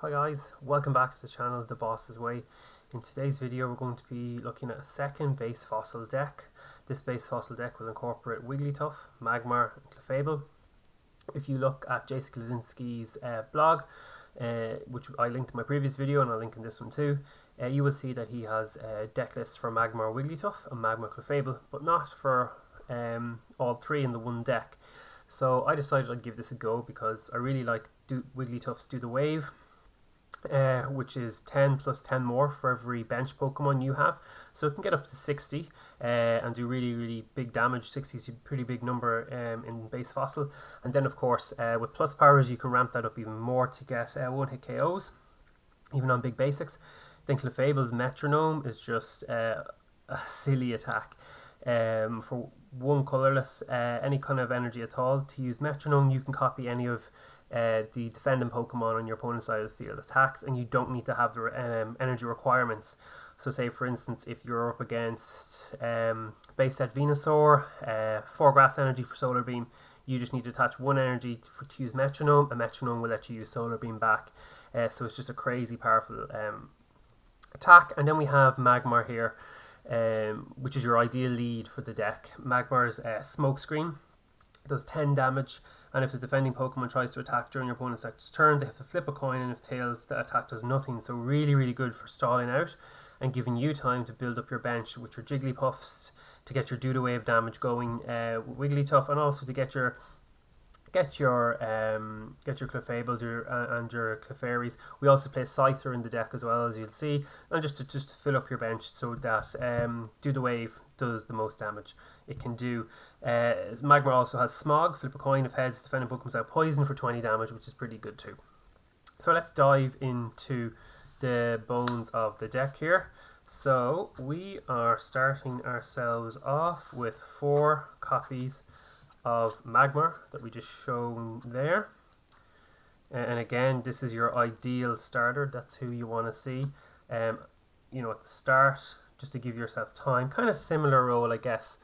Hi guys, welcome back to the channel The Boss's Way. In today's video we're going to be looking at a second base fossil deck. This base fossil deck will incorporate Wigglytuff, Magmar and Clefable. If you look at Jason Klasinski's blog, which I linked in my previous video and I'll link in this one too, you will see that he has deck lists for Magmar Wigglytuff and Magmar Clefable, but not for all three in the one deck. So I decided I'd give this a go because I really like Wigglytuff's Do the Wave, which is 10 plus 10 more for every bench Pokemon you have. So it can get up to 60 and do really big damage. 60 is a pretty big number in base fossil. And then of course with plus powers you can ramp that up even more to get one hit KOs, even on big basics. Then Clefable's metronome is just a silly attack. For one colorless, any kind of energy at all, to use metronome you can copy any of the defending Pokemon on your opponent's side of the field attacks, and you don't need to have the energy requirements. So say for instance if you're up against base set Venusaur, 4 grass energy for Solar Beam, you just need to attach 1 energy to use metronome, and metronome will let you use Solar Beam back. So it's just a crazy powerful attack. And then we have Magmar here, which is your ideal lead for the deck. Magmar's Smokescreen does 10 damage, and if the defending Pokemon tries to attack during your opponent's next turn, they have to flip a coin, and if tails, the attack does nothing. So really good for stalling out and giving you time to build up your bench with your Jigglypuffs to get your Do the Wave damage going, Wigglytuff, and also to get your Clefables and your Clefairies. We also play Scyther in the deck as well, as you'll see, and just to fill up your bench so that Do the Wave does the most damage it can do. Magmar also has Smog, flip a coin, if heads, defending Pokemon's out poison for 20 damage, which is pretty good too. So let's dive into the bones of the deck here. So we are starting ourselves off with 4 copies of Magmar that we just shown there, and again this is your ideal starter. That's who you want to see you know, at the start, just to give yourself time. Kind of similar role I guess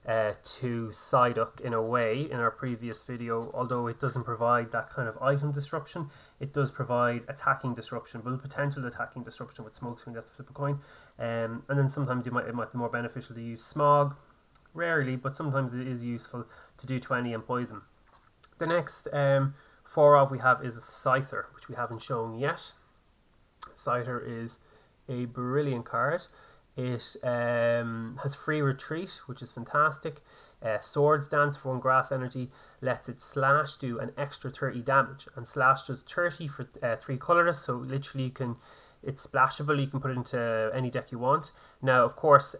to Psyduck in a way in our previous video, although it doesn't provide that kind of item disruption. It does provide attacking disruption, but potential attacking disruption with Smokescreen. You have to flip a coin, and then sometimes it might be more beneficial to use Smog. Rarely, but sometimes it is useful to do 20 and poison. The next 4 of we have is a Scyther, which we haven't shown yet. Scyther is a brilliant card. It has free retreat, which is fantastic. Swords Dance for 1 grass energy lets it slash do an extra 30 damage, and slash does 30 for 3 colorless. So literally it's splashable. You can put it into any deck you want. Now of course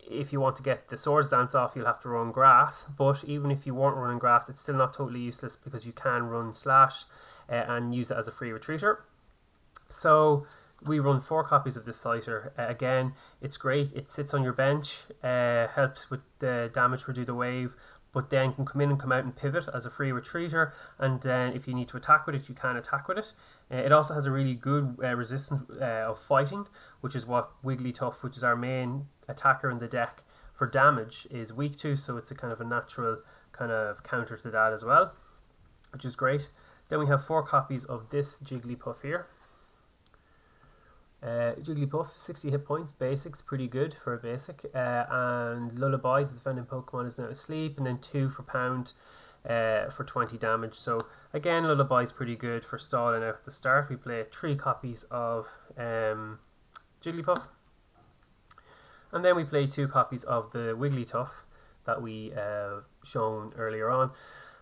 if you want to get the Swords Dance off, you'll have to run grass, but even if you weren't running grass, it's still not totally useless because you can run slash and use it as a free retreater. So we run 4 copies of this Scyther. Again, it's great. It sits on your bench, helps with the damage for Do the Wave, but then can come in and come out and pivot as a free retreater, and then if you need to attack with it, you can attack with it. It also has a really good resistance of fighting, which is what Wigglytuff, which is our main attacker in the deck for damage, is weak to, so it's a kind of a natural kind of counter to that as well, which is great. Then we have 4 copies of this Jigglypuff here. Jigglypuff, 60 hit points, basics, pretty good for a basic, and Lullaby, the defending Pokemon, is now asleep, and then 2 for pound for 20 damage. So again, Lullaby is pretty good for stalling out at the start. We play 3 copies of Jigglypuff, and then we play 2 copies of the Wigglytuff that we shown earlier on.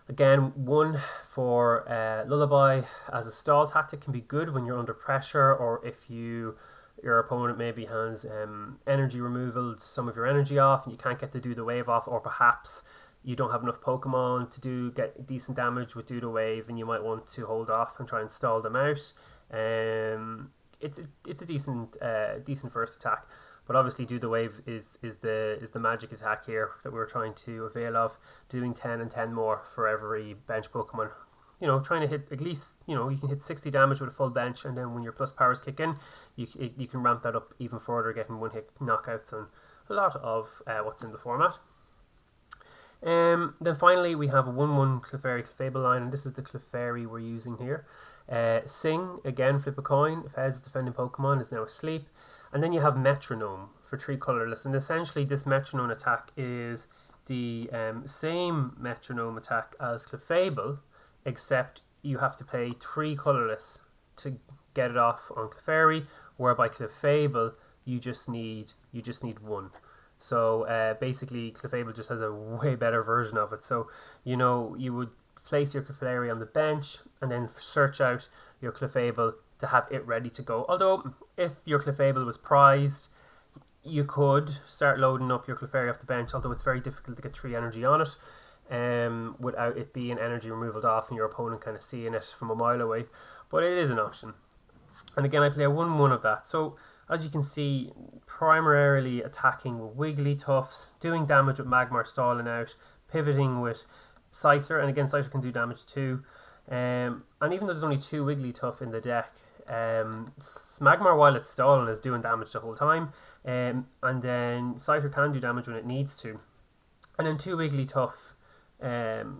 Again, 1 for Lullaby as a stall tactic can be good when you're under pressure, or if your opponent maybe has energy removal, some of your energy off, and you can't get the Do the Wave off, or perhaps you don't have enough Pokemon to get decent damage with Do the Wave, and you might want to hold off and try and stall them out. It's a decent first attack. But obviously Do the Wave is the magic attack here that we're trying to avail of, doing 10 and 10 more for every bench Pokemon. You know, trying to hit at least, you know, you can hit 60 damage with a full bench, and then when your plus powers kick in, you can ramp that up even further, getting 1-hit knockouts and a lot of what's in the format. Then finally we have a 1/1 Clefairy Clefable line, and this is the Clefairy we're using here. Sing, again, flip a coin. If heads, defending Pokemon is now asleep. And then you have metronome for 3 colorless. And essentially this metronome attack is the same metronome attack as Clefable, except you have to pay 3 colorless to get it off on Clefairy, whereby Clefable you just need 1. So basically Clefable just has a way better version of it. So you would place your Clefairy on the bench and then search out your Clefable to have it ready to go. Although if your Clefable was prized, you could start loading up your Clefairy off the bench, although it's very difficult to get 3 energy on it without it being energy removaled off and your opponent kind of seeing it from a mile away. But it is an option. And again, I play a 1/1 of that. So as you can see, primarily attacking with Wigglytuffs, doing damage with Magmar stalling out, pivoting with Scyther, and again Scyther can do damage too. And even though there's only 2 Wigglytuff in the deck, Magmar while it's stalling is doing damage the whole time, and then Scyther can do damage when it needs to. And then 2 Wigglytuff,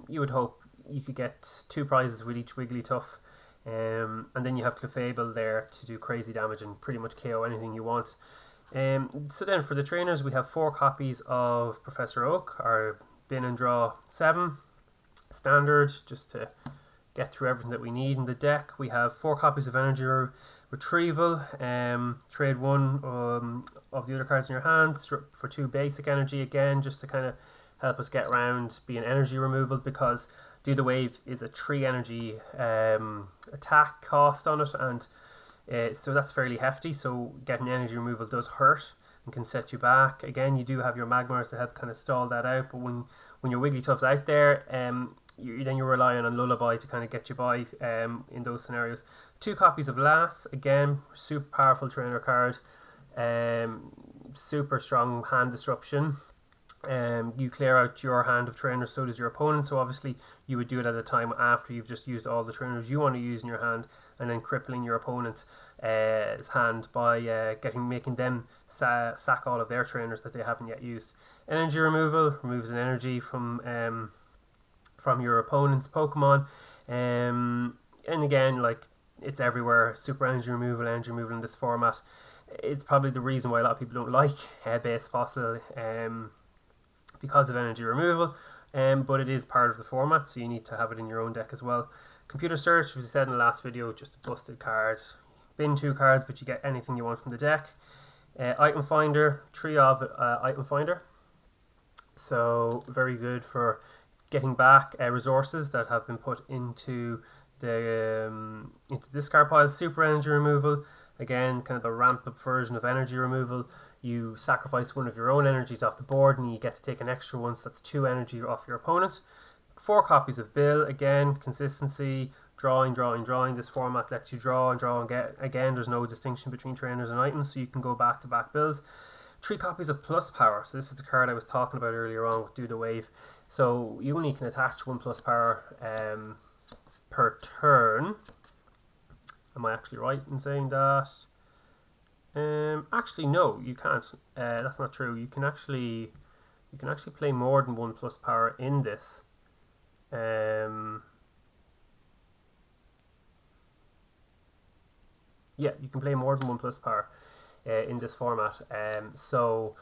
you would hope you could get 2 prizes with each Wigglytuff. And then you have Clefable there to do crazy damage and pretty much KO anything you want. So then for the trainers, we have 4 copies of Professor Oak, our bin and draw 7 standard, just to get through everything that we need in the deck. We have 4 copies of Energy Retrieval, trade 1 of the other cards in your hand for 2 basic energy, again just to kind of help us get around being energy removal, because Do the Wave is a 3 energy attack cost on it, and so that's fairly hefty, so getting energy removal does hurt and can set you back. Again, you do have your Magmars to help kind of stall that out, but when your Wigglytuff's out there, then you're relying on Lullaby to kind of get you by in those scenarios. 2 copies of Lass, again, super powerful trainer card, super strong hand disruption. You clear out your hand of trainers, so does your opponent, so obviously you would do it at a time after you've just used all the trainers you want to use in your hand, and then crippling your opponent's hand by making them sack all of their trainers that they haven't yet used. Energy removal removes an energy from your opponent's Pokemon, and again, like, it's everywhere. Super energy removal in this format. It's probably the reason why a lot of people don't like base fossil, because of energy removal, but it is part of the format, so you need to have it in your own deck as well. Computer Search, as we said in the last video, just a busted card. Bin 2 cards, but you get anything you want from the deck. Item Finder, 3 of Item Finder, so very good for getting back resources that have been put into the discard pile. Super energy removal, again kind of the ramped up version of energy removal. You sacrifice one of your own energies off the board and you get to take an extra one, so that's 2 energy off your opponent. 4 copies of Bill, again consistency, drawing. This format lets you draw and get. Again, there's no distinction between trainers and items, so you can go back to back Bills. 3 copies of Plus Power, so this is the card I was talking about earlier on with Do the Wave. So you only can attach 1 plus power per turn. Am I actually right in saying that? Actually, no, you can't. That's not true. You can actually play more than 1 plus power in this. Yeah, you can play more than 1 plus power in this format. So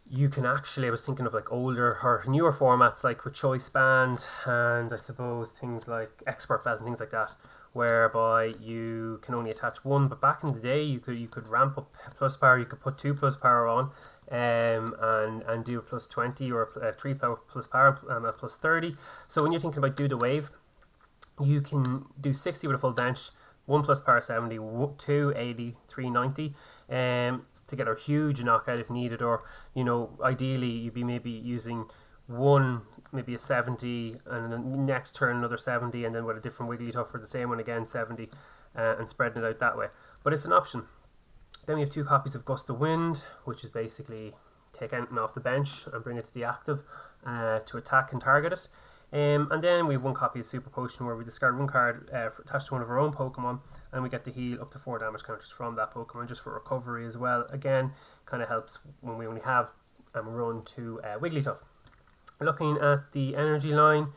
you can actually, I was thinking of like older or newer formats like with Choice Band and I suppose things like Expert Belt and things like that, whereby you can only attach 1, but back in the day you could ramp up plus power. You could put 2 plus power on and do a plus 20 or a 3 plus power and a plus 30. So when you're thinking about Do the Wave, you can do 60 with a full bench, 1 plus power 70, 2 80, 3 90, to get a huge knockout if needed. Or ideally you'd be maybe using 1, maybe a 70, and then next turn another 70, and then with a different Wigglytuff for the same one again 70, and spreading it out that way. But it's an option. Then we have 2 copies of Gust of Wind, which is basically take anything off the bench and bring it to the active to attack and target it. And then we have 1 copy of Super Potion, where we discard 1 card attached to one of our own Pokemon, and we get to heal up to 4 damage counters from that Pokemon, just for recovery as well. Again, kind of helps when we only have run to Wigglytuff. Looking at the energy line,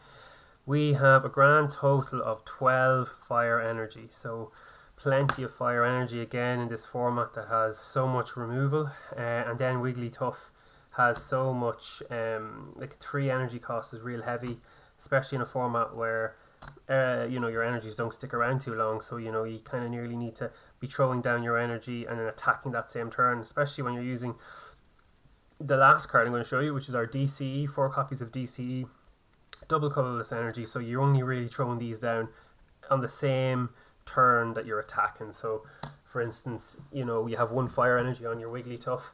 we have a grand total of 12 fire energy. So plenty of fire energy again in this format that has so much removal. And then Wigglytuff has so much, like 3 energy cost is real heavy, especially in a format where your energies don't stick around too long. So you kind of nearly need to be throwing down your energy and then attacking that same turn, especially when you're using the last card I'm going to show you, which is our DCE, 4 copies of DCE, double colorless energy. So you're only really throwing these down on the same turn that you're attacking. So for instance, you have 1 fire energy on your Wigglytuff.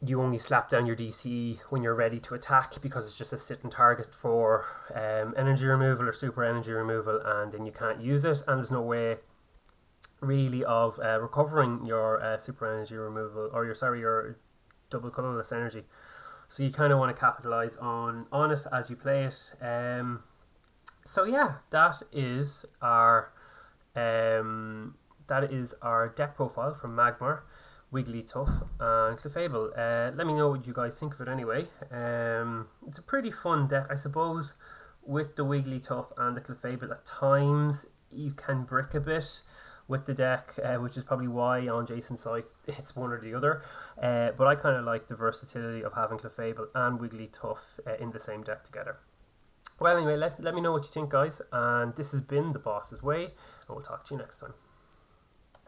You only slap down your DCE when you're ready to attack, because it's just a sitting target for energy removal or super energy removal, and then you can't use it, and there's no way really of recovering your super energy removal, or your double colorless energy. So you kind of want to capitalize on it as you play it. So yeah, that is our deck profile from Magmar, Wigglytuff and Clefable. Let me know what you guys think of it anyway. It's a pretty fun deck, I suppose. With the Wigglytuff and the Clefable, at times you can brick a bit with the deck, which is probably why on Jason's site it's one or the other. But I kind of like the versatility of having Clefable and Wigglytuff in the same deck together. Well, anyway, let me know what you think, guys. And this has been The Boss's Way, and we'll talk to you next time.